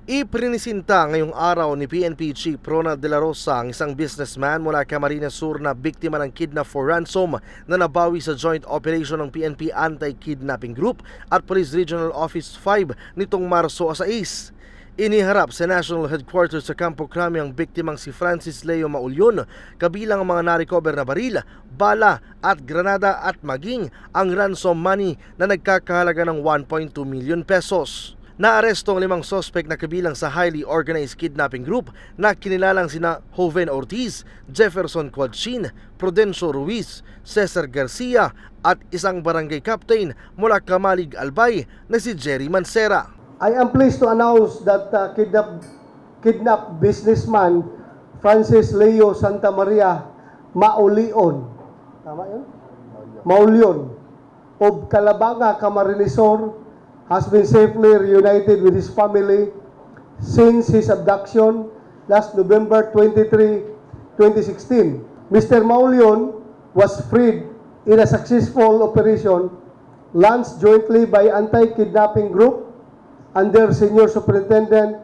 Iprinisinta ngayong araw ni PNP Chief Ronald De La Rosa ang isang businessman mula Camarines Sur na biktima ng kidnap for ransom na nabawi sa joint operation ng PNP Anti-Kidnapping Group at Police Regional Office 5 nitong Marso 6. Iniharap sa National Headquarters sa Campo Crame ang biktimang si Francis Leo Maulyon, kabilang ang mga na-recover na baril, bala at granada at maging ang ransom money na nagkakahalaga ng 1.2 million pesos. Naaresto ang 5 suspect na kabilang sa highly organized kidnapping group na kinilalang sina Joven Ortiz, Jefferson Quadchin, Prudencio Ruiz, Cesar Garcia at isang barangay captain mula Kamalig Albay na si Jerry Mancera. I am pleased to announce that kidnap businessman Francis Leo Santa Maria Maulion, tama yun? Maulion of Calabanga, Camarines Sur has been safely reunited with his family since his abduction last November 23, 2016. Mr. Maulion was freed in a successful operation launched jointly by Anti-Kidnapping Group under Senior Superintendent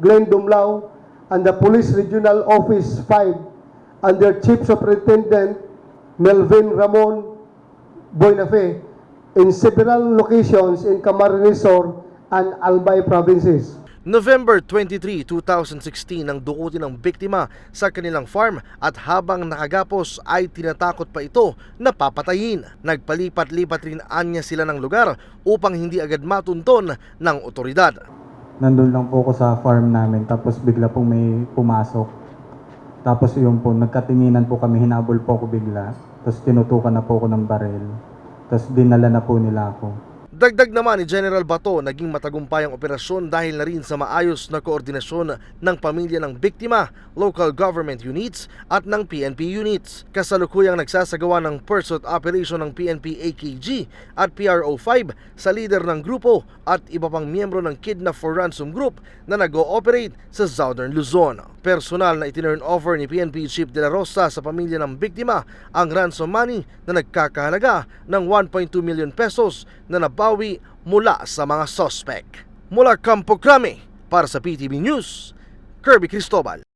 Glenn Dumlao and the Police Regional Office 5 under Chief Superintendent Melvin Ramon Boynafe in several locations in Camarines Sur and Albay provinces. November 23, 2016 nang dukutin ng biktima sa kanilang farm at habang nakagapos ay tinatakot pa ito na papatayin. Nagpalipat-lipat rin anya sila ng lugar upang hindi agad matunton ng otoridad. Nandun lang po ako sa farm namin tapos bigla pong may pumasok. Tapos yun po, nagkatinginan po kami, hinabol po ako bigla. Tapos tinutukan na po ako ng baril. Tapos dinala na po nila ako. Dagdag naman ni General Bato, naging matagumpay ang operasyon dahil na rin sa maayos na koordinasyon ng pamilya ng biktima, local government units at ng PNP units. Kasalukuyang nagsasagawa ng pursuit operation ng PNP AKG at PRO5 sa leader ng grupo at iba pang miyembro ng Kidnap for Ransom Group na nag-ooperate sa Southern Luzon. Personal na itinurn over ni PNP Chief De La Rosa sa pamilya ng biktima ang ransom money na nagkakahalaga ng 1.2 million pesos na nabawi mula sa mga suspect. Mula Campo Crame, para sa PTV News, Kirby Cristobal.